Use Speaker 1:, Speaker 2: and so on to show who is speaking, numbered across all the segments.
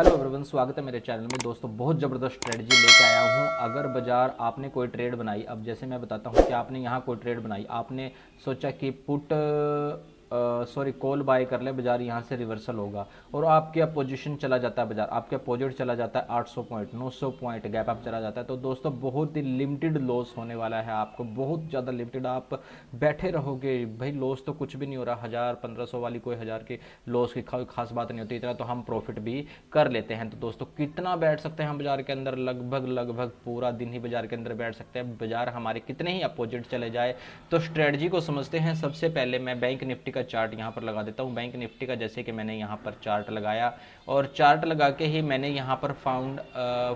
Speaker 1: Hello everyone, स्वागत है मेरे चैनल में। दोस्तों बहुत ज़बरदस्त स्ट्रेटजी लेके आया हूँ। अगर बाजार आपने कोई ट्रेड बनाई, अब जैसे मैं बताता हूँ कि आपने यहाँ कोई ट्रेड बनाई, आपने सोचा कि कॉल बाय कर ले, बाजार यहाँ से रिवर्सल होगा और आपका पोजीशन चला जाता है, बाजार आपका अपोजिट चला जाता है 800 पॉइंट 900 पॉइंट गैप अप चला जाता है, तो दोस्तों बहुत ही लिमिटेड लॉस होने वाला है आपको, बहुत ज़्यादा लिमिटेड। आप बैठे रहोगे भाई, लॉस तो कुछ भी नहीं हो रहा, 1000 1500 वाली कोई हज़ार की लॉस की खास बात नहीं होती, इतना तो हम प्रॉफिट भी कर लेते हैं। तो दोस्तों कितना बैठ सकते हैं हम बाजार के अंदर? लगभग पूरा दिन ही बाजार के अंदर बैठ सकते हैं। बाजार हमारे कितने ही अपोजिट चले जाए तो स्ट्रेटजी को समझते हैं। सबसे पहले मैं बैंक निफ्टी का चार्ट यहाँ पर लगा देता हूँ। बैंक निफ्टी का जैसे कि मैंने यहाँ पर चार्ट लगाया और चार्ट लगा के ही मैंने यहाँ पर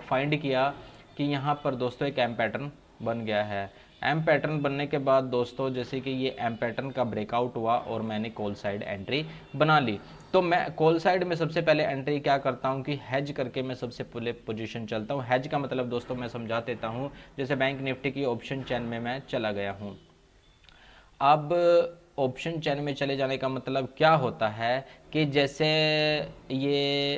Speaker 1: फाइंड किया कि यहाँ पर दोस्तों एक एम पैटर्न बन गया है। एम पैटर्न बनने के बाद दोस्तों जैसे कि ये एम पैटर्न का ब्रेकआउट हुआ और मैंने कॉल साइड एंट्री बना ली। तो मैं कॉल साइड में सबसे पहले एंट्री क्या करता हूँ कि हेज करके मैं सबसे पहले पोजीशन चलता हूँ। हेज का मतलब दोस्तों मैं समझा देता हूँ। जैसे बैंक निफ्टी की ऑप्शन चैन में मैं चला गया हूँ। अब ऑप्शन चैन में चले जाने का मतलब क्या होता है कि जैसे ये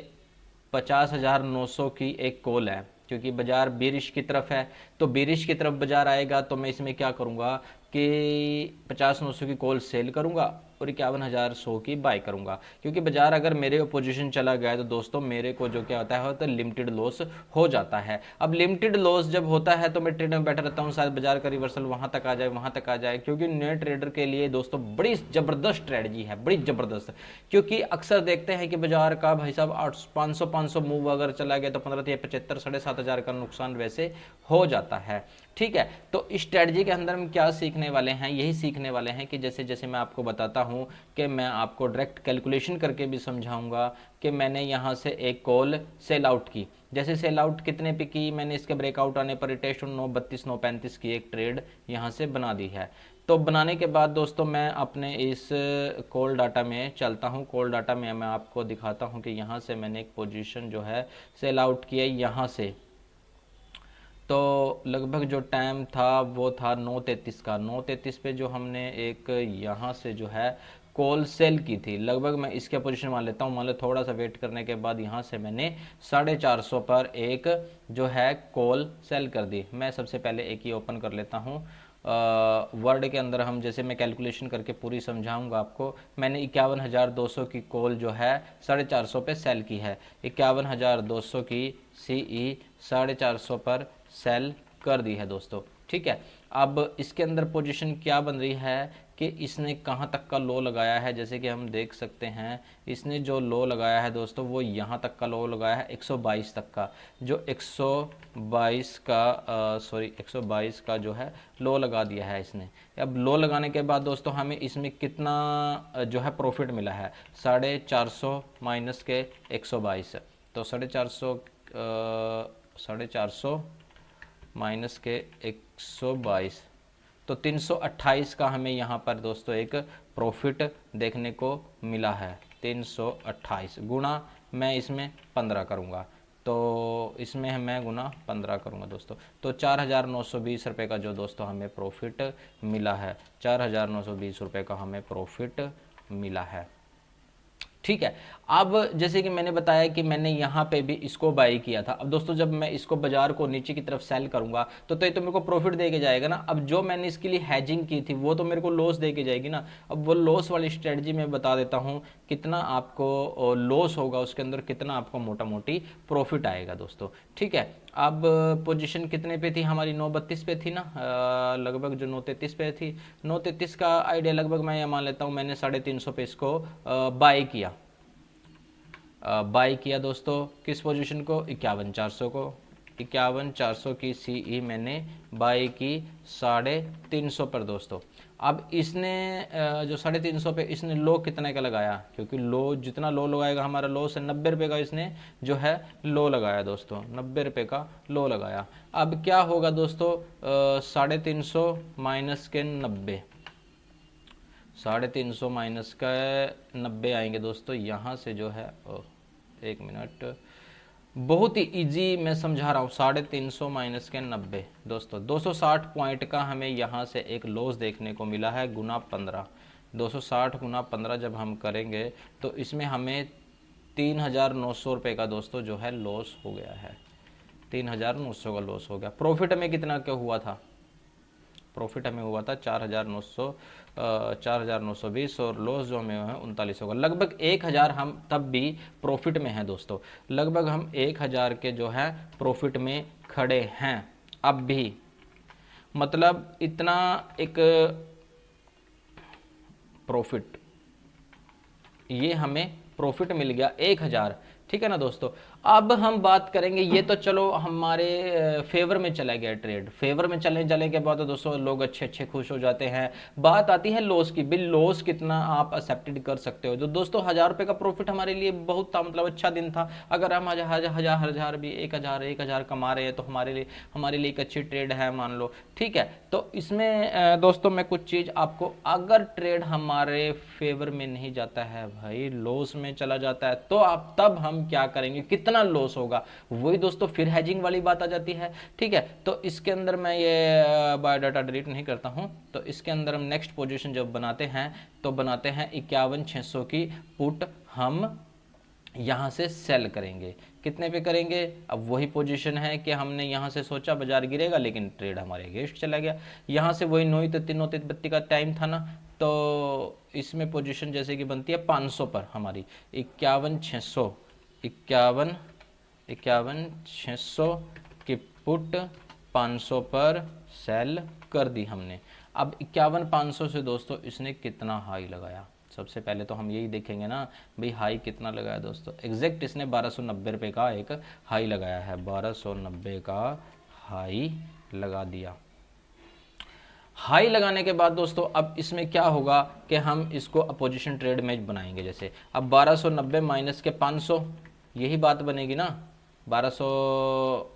Speaker 1: 50,900 की एक कॉल है, क्योंकि बाजार बेरिश की तरफ है, तो बेरिश की तरफ बाजार आएगा तो मैं इसमें क्या करूंगा कि 50,900 की कॉल सेल करूंगा और 51,100 की बाय करूंगा। क्योंकि बाजार अगर मेरे पोजीशन चला गया है तो दोस्तों मेरे को जो क्या होता है तो लिमिटेड लॉस हो जाता है। अब लिमिटेड लॉस जब होता है तो मैं ट्रेड में बैठा रहता हूँ, शायद बाजार का रिवर्सल वहां तक आ जाए, वहां तक आ जाए। क्योंकि नए ट्रेडर के लिए दोस्तों बड़ी जबरदस्त स्ट्रेटजी है, बड़ी जबरदस्त। क्योंकि अक्सर देखते हैं कि बाजार का भाई साहब 500 मूव अगर चला गया तो 15 75 7,500 का नुकसान वैसे हो जाता है। ठीक है, तो इस स्ट्रेटजी के अंदर हम क्या सीखने वाले हैं? यही सीखने वाले हैं कि जैसे जैसे मैं आपको बताता हूं कि मैं आपको डायरेक्ट कैलकुलेशन करके भी समझाऊंगा कि मैंने यहां से एक कॉल सेल आउट की। जैसे सेल आउट कितने पे की मैंने, इसके ब्रेकआउट आने पर टेस्ट 932 935 की एक ट्रेड यहां से बना दी है। तो बनाने के बाद दोस्तों मैं अपने इस कॉल डाटा में चलता हूं। कॉल डाटा में मैं आपको दिखाता हूं कि यहां से मैंने एक पोजीशन जो है सेल आउट किया यहां से। तो लगभग जो टाइम था वो था 9:33 का। 9:33 पे जो हमने एक यहाँ से जो है कॉल सेल की थी, लगभग मैं इसके पोजीशन मान लेता हूँ, मान लो थोड़ा सा वेट करने के बाद यहाँ से मैंने 450 पर एक जो है कॉल सेल कर दी। मैं सबसे पहले एक ही ओपन कर लेता हूँ। वर्ड के अंदर हम जैसे मैं कैलकुलेशन करके पूरी समझाऊंगा आपको। मैंने 51,200 की कॉल जो है 450 पे सेल की है। 51,200 की सीई 450 पर सेल कर दी है दोस्तों। ठीक है, अब इसके अंदर पोजीशन क्या बन रही है कि इसने कहाँ तक का लो लगाया है। जैसे कि हम देख सकते हैं इसने जो लो लगाया है दोस्तों वो यहाँ तक का लो लगाया है 122 तक का, जो 122 का 122 का जो है लो लगा दिया है इसने। अब लो लगाने के बाद दोस्तों हमें इसमें कितना जो है प्रॉफिट मिला है? 450 माइनस के 122, तो 450 माइनस के 122, तो 328 का हमें यहाँ पर दोस्तों एक प्रॉफिट देखने को मिला है। 328 गुना मैं इसमें 15 करूँगा, तो इसमें मैं गुना 15 करूँगा दोस्तों, तो 4,920 रुपये का जो दोस्तों हमें प्रॉफिट मिला है, 4,920 रुपये का हमें प्रॉफिट मिला है। ठीक है, अब जैसे कि मैंने बताया कि मैंने यहाँ पे भी इसको बाई किया था। अब दोस्तों जब मैं इसको बाजार को नीचे की तरफ सेल करूंगा तो ये तो मेरे को प्रॉफिट दे के जाएगा ना। अब जो मैंने इसके लिए हैजिंग की थी वो तो मेरे को लॉस दे के जाएगी ना। अब वो लॉस वाली स्ट्रेटजी में बता देता हूँ कितना आपको लॉस होगा, उसके अंदर कितना आपको मोटा मोटी प्रॉफिट आएगा दोस्तों। ठीक है, अब पोजीशन कितने पे थी हमारी? 9:32 पे थी ना, लगभग जो 9:33 पे थी। 9:33 का आइडिया लगभग मैं ये मान लेता हूँ मैंने 350 पे इसको बाय किया। बाय किया दोस्तों किस पोजीशन को? 51,400 को। 51,400 की सीई मैंने बाय की 350 पर दोस्तों। अब इसने जो 350 पे इसने लो कितने का लगाया? क्योंकि लो जितना लो लगाएगा हमारा लॉस है 90 रुपये का, इसने जो है लो लगाया दोस्तों, 90 रुपये का लो लगाया। अब क्या होगा दोस्तों? 350 माइनस के 90, 350 माइनस का 90 आएंगे दोस्तों यहाँ से जो है। एक मिनट, बहुत ही इजी मैं समझा रहा हूँ। 350 माइनस के 90 दोस्तों 260 पॉइंट का हमें यहाँ से एक लॉस देखने को मिला है गुना 15। 260 गुना 15 जब हम करेंगे तो इसमें हमें 3,900 रुपये का दोस्तों जो है लॉस हो गया है, 3,900 का लॉस हो गया। प्रॉफिट में कितना क्या हुआ था, प्रॉफिट हमें हुआ था 4,920 और लॉस जो हमें हुआ है 3900 का। लगभग 1,000 हम तब भी प्रॉफिट में हैं दोस्तों, लगभग हम 1,000 के जो है प्रॉफिट में खड़े हैं अब भी। मतलब इतना एक प्रॉफिट, ये हमें प्रॉफिट मिल गया 1,000, ठीक है ना दोस्तों। अब हम बात करेंगे, ये तो चलो हमारे फेवर में चला गया ट्रेड, फेवर में चलने के बाद तो दोस्तों लोग अच्छे खुश हो जाते हैं। बात आती है लॉस की, बिल लॉस कितना आप एक्सेप्टेड कर सकते हो। तो दोस्तों 1,000 रुपये का प्रॉफिट हमारे लिए बहुत था, मतलब अच्छा दिन था। अगर हम हजार भी 1,000 कमा रहे हैं तो हमारे लिए एक अच्छी ट्रेड है मान लो, ठीक है। तो इसमें दोस्तों मैं कुछ चीज़ आपको, अगर ट्रेड हमारे फेवर में नहीं जाता है भाई, लॉस में चला जाता है, तो आप तब हम क्या करेंगे, कितना लॉस होगा, वही दोस्तों फिर हेजिंग वाली बात आ जाती है, ठीक है। तो इसके अंदर मैं ये बायोडाटा डिलीट नहीं करता हूं। तो इसके अंदर हम नेक्स्ट पोजीशन जब बनाते हैं तो बनाते हैं 51,600 की पुट हम यहां से सेल करेंगे। कितने पे करेंगे, अब वही पोजीशन है कि हमने यहां से सोचा बाजार गिरेगा लेकिन ट्रेड हमारे अगेंस्ट चला गया। यहां से वही 9:32 का टाइम था ना, तो इसमें पोजीशन जैसे कि बनती है 500 पर हमारी, 51,600 की पुट 500 पर सेल कर दी हमने। अब 51,500 से दोस्तों इसने कितना हाई लगाया, सबसे पहले तो हम यही देखेंगे ना भाई हाई कितना लगाया दोस्तों। एग्जैक्ट इसने 1,290 रुपये का एक हाई लगाया है, 1,290 का हाई लगा दिया। हाई लगाने के बाद दोस्तों अब इसमें क्या होगा कि हम इसको अपोजिशन ट्रेड में बनाएंगे। जैसे अब 1,290 माइनस के 500, यही बात बनेगी ना, 1,200,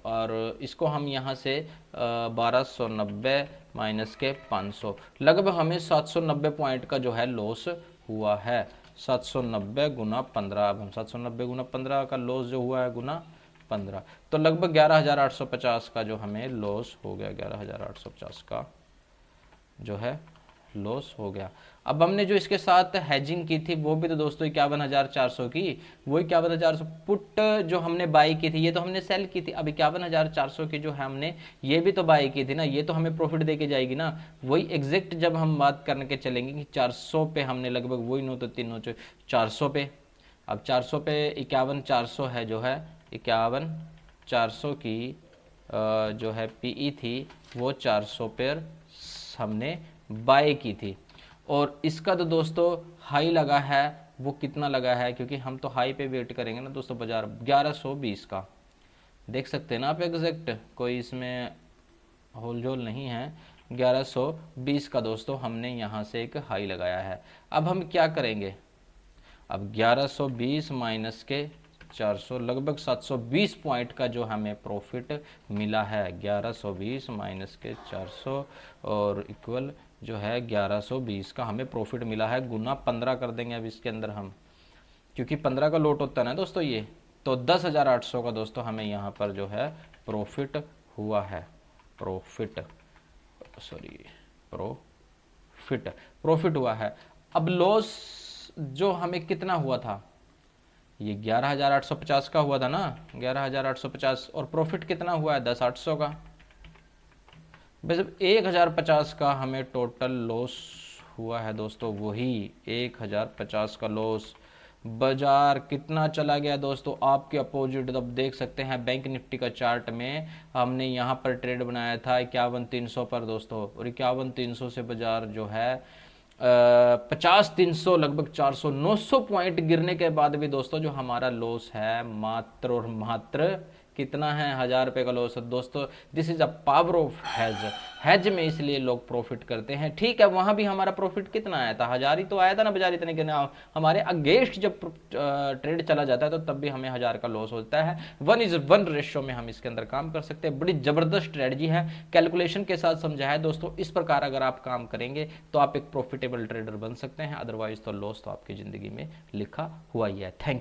Speaker 1: और इसको हम यहाँ से 1,290 माइनस के 500, लगभग हमें 790 पॉइंट का जो है लॉस हुआ है। 790 गुना 15, अब हम 790 गुना 15 का लॉस जो हुआ है गुना 15, तो लगभग 11,850 का जो हमें लॉस हो गया, 11,850 का जो है लॉस हो गया। अब हमने जो इसके साथ हैजिंग की थी वो भी तो दोस्तों 51,400 की, वो 51,400 पुट जो हमने बाई की थी, ये तो हमने सेल की थी। अब 51,400 की जो है हमने ये भी तो बाई की थी ना, ये तो हमें प्रॉफिट दे के जाएगी ना। वही एग्जैक्ट जब हम बात करने के चलेंगे कि 400 पे हमने लगभग वही 9 तो 3 400 पे, अब 400 पे 51,400 है जो है 51,400 की जो है पीई थी वो 400 पर हमने बाय की थी। और इसका तो दोस्तों हाई लगा है, वो कितना लगा है, क्योंकि हम तो हाई पे वेट करेंगे ना दोस्तों, बाजार 1120 का देख सकते हैं ना आप एग्जैक्ट, कोई इसमें होलझोल नहीं है। 1120 का दोस्तों हमने यहाँ से एक हाई लगाया है। अब हम क्या करेंगे, अब 1120 माइनस के 400, लगभग 720 पॉइंट का जो हमें प्रॉफिट मिला है। 1120 माइनस के 400 और इक्वल जो है 1120 का हमें प्रॉफिट मिला है, गुना 15 कर देंगे अब इसके अंदर हम, क्योंकि 15 का लोट होता है ना दोस्तों ये, तो 10,800 का दोस्तों हमें यहाँ पर जो है प्रॉफिट हुआ है, प्रॉफिट हुआ है। अब लॉस जो हमें कितना हुआ था, ये 11,850 का हुआ था ना, 11,850, और प्रॉफिट कितना हुआ है 10,800 का। बस 1,050 का हमें टोटल लॉस हुआ है दोस्तों, वही 1,050 का लॉस। बाजार कितना चला गया दोस्तों आपके अपोजिट, अब देख सकते हैं बैंक निफ्टी का चार्ट में हमने यहाँ पर ट्रेड बनाया था 51,300 पर दोस्तों, और 51,300 से बाजार जो है 50,300 लगभग 400 900 पॉइंट गिरने के बाद भी दोस्तों जो हमारा लॉस है मात्र और मात्र कितना है, 1,000 रुपये का लॉस है दोस्तों। This is a power of has में इसलिए लोग प्रॉफिट करते हैं, ठीक है। वहां भी हमारा प्रॉफिट कितना आया था, 1,000 ही तो आया था ना बाजार, इतने के ना हमारे अगेंस्ट जब ट्रेड चला जाता है तो तब भी हमें 1,000 का लॉस होता है। 1:1 रेशियो में हम इसके अंदर काम कर सकते हैं। बड़ी जबरदस्त स्ट्रेटजी है, कैलकुलेशन के साथ समझाया है दोस्तों। इस प्रकार अगर आप काम करेंगे तो आप एक प्रॉफिटेबल ट्रेडर बन सकते हैं, अदरवाइज तो लॉस तो आपकी जिंदगी में लिखा हुआ ही है। Thank you.